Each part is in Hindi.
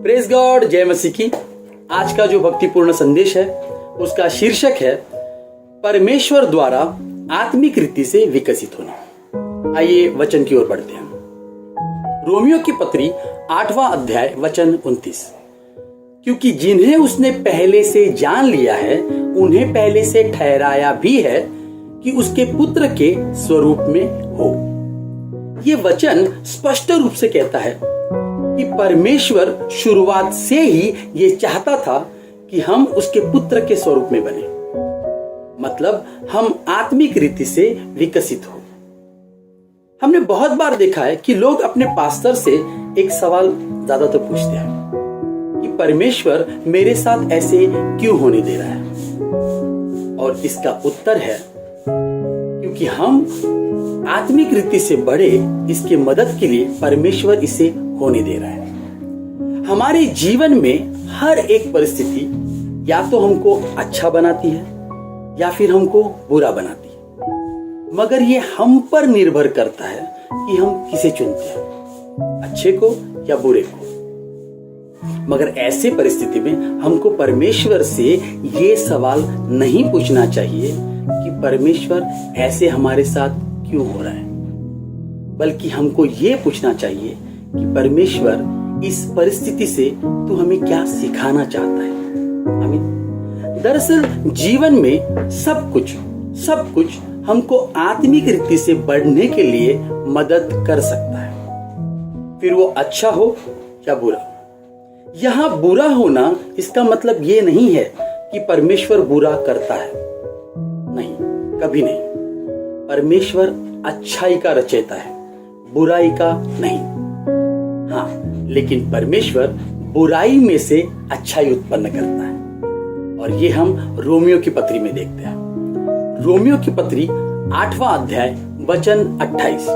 प्रेज गॉड, जय मसीह की। आज का जो भक्तिपूर्ण संदेश है उसका शीर्षक है परमेश्वर द्वारा आत्मिक रीति से विकसित होना। आइए वचन की ओर बढ़ते हैं। रोमियो की पत्री 8वां अध्याय वचन 29। क्योंकि जिन्हें उसने पहले से जान लिया है उन्हें पहले से ठहराया भी है कि उसके पुत्र के स्वरूप में हो। ये वचन स्पष्ट रूप से कहता है कि परमेश्वर शुरुआत से ही ये चाहता था कि हम उसके पुत्र के स्वरूप में बने, मतलब हम आत्मिक रीति से विकसित हो। हमने बहुत बार देखा है कि लोग अपने पास्टर से एक सवाल ज्यादातर पूछते हैं कि परमेश्वर मेरे साथ ऐसे क्यों होने दे रहा है, और इसका उत्तर है क्योंकि हम आत्मिक रीति से बढ़े, इसकी मदद के लिए परमेश्वर इसे होने दे रहा है। हमारे जीवन में हर एक परिस्थिति या तो हमको अच्छा बनाती है या फिर हमको बुरा बनाती है, मगर ये हम पर निर्भर करता है कि हम किसे चुनते हैं, अच्छे को या बुरे को। मगर ऐसे परिस्थिति में हमको परमेश्वर से ये सवाल नहीं पूछना चाहिए कि परमेश्वर ऐसे हमारे साथ क्यों हो रहा है, बल्कि हमको ये पूछना चाहिए कि परमेश्वर इस परिस्थिति से तू हमें क्या सिखाना चाहता है। आमीन। दरअसल जीवन में सब कुछ हमको आत्मिक रीति से बढ़ने के लिए मदद कर सकता है, फिर वो अच्छा हो या बुरा। यहां बुरा होना इसका मतलब ये नहीं है कि परमेश्वर बुरा करता है, नहीं, कभी नहीं। परमेश्वर अच्छाई का रचयिता है, बुराई का नहीं। हाँ, लेकिन परमेश्वर बुराई में से अच्छाई उत्पन्न करता है, और ये हम रोमियो की पत्री में देखते हैं। रोमियो की पत्री 8वां अध्याय वचन 28।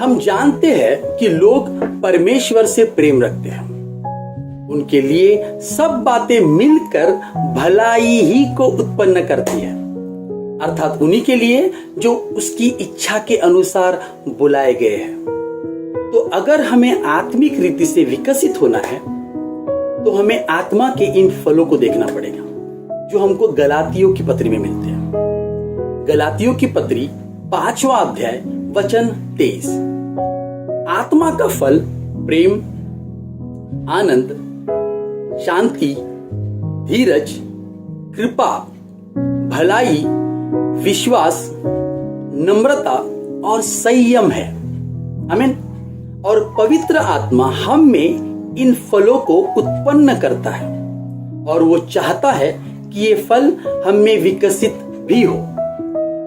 हम जानते हैं कि लोग परमेश्वर से प्रेम रखते हैं, उनके लिए सब बातें मिलकर भलाई ही को उत्पन्न करती है, अर्थात उन्हीं के लिए जो उसकी इच्छा के अनुसार बुलाए गए हैं। तो अगर हमें आत्मिक रीति से विकसित होना है तो हमें आत्मा के इन फलों को देखना पड़ेगा जो हमको गलातियों की पत्री में मिलते हैं। गलातियों की पत्री 5वां अध्याय वचन 23। आत्मा का फल प्रेम, आनंद, शांति, धीरज, कृपा, भलाई, विश्वास, नम्रता और संयम है। आमीन। और पवित्र आत्मा हम में इन फलों को उत्पन्न करता है, और वो चाहता है कि ये फल हम में विकसित भी हो।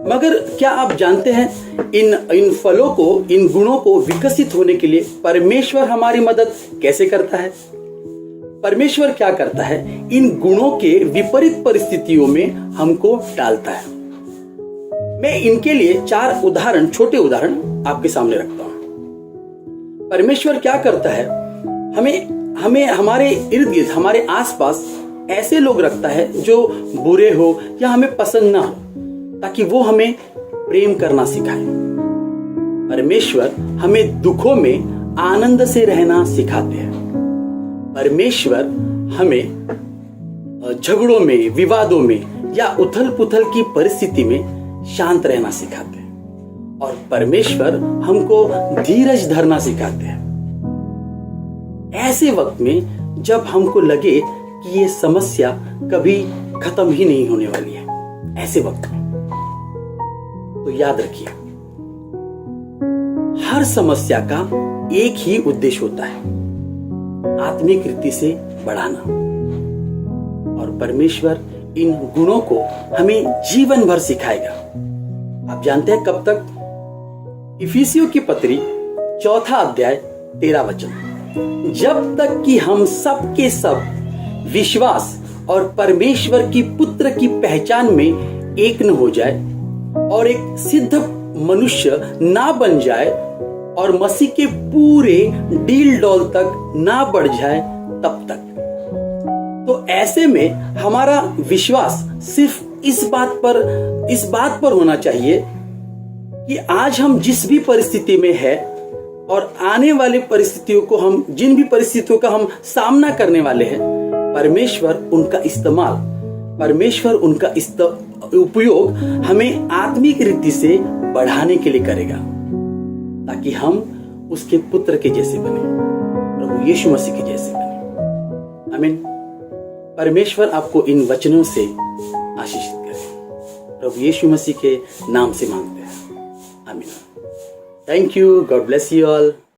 मगर क्या आप जानते हैं इन फलों को, इन गुणों को विकसित होने के लिए परमेश्वर हमारी मदद कैसे करता है? परमेश्वर क्या करता है? इन गुणों के विपरीत परिस्थितियों में हमको डालता है। मैं इनके लिए 4 उदाहरण, छोटे उदाहरण आपके सामने रखता हूं। परमेश्वर क्या करता है? हमें हमारे इर्द गिर्द, हमारे आसपास ऐसे लोग रखता है जो बुरे हो या हमें पसंद ना हो, ताकि वो हमें प्रेम करना सिखाए। परमेश्वर हमें दुखों में आनंद से रहना सिखाते हैं। परमेश्वर हमें झगड़ों में, विवादों में या उथल पुथल की परिस्थिति में शांत रहना सिखाते हैं, और परमेश्वर हमको धीरज धरना सिखाते हैं। ऐसे वक्त में जब हमको लगे कि ये समस्या कभी खत्म ही नहीं होने वाली है, ऐसे वक्त में तो याद रखिए, हर समस्या का एक ही उद्देश्य होता है, आत्मिक रीति से बढ़ाना। और परमेश्वर इन गुणों को हमें जीवन भर सिखाएगा। आप जानते हैं कब तक? इफिसियों की पत्री 4 अध्याय 13 वचन। जब तक कि हम सब के सब विश्वास और परमेश्वर की पुत्र की पहचान में एक न हो जाए और एक सिद्ध मनुष्य ना बन जाए और मसीह के पूरे डील डॉल तक ना बढ़ जाए, तब तक। तो ऐसे में हमारा विश्वास सिर्फ इस बात पर होना चाहिए कि आज हम जिस भी परिस्थिति में है और आने वाली परिस्थितियों को हम जिन भी परिस्थितियों का हम सामना करने वाले हैं, परमेश्वर उनका उपयोग हमें आत्मिक रीति से बढ़ाने के लिए करेगा, ताकि हम उसके पुत्र के जैसे बने, प्रभु यीशु मसीह के जैसे बने। आमीन। परमेश्वर आपको इन वचनों से आशीषित करे। प्रभु यीशु मसीह के नाम से मांगते हैं। आमीन। Thank you. God bless you all.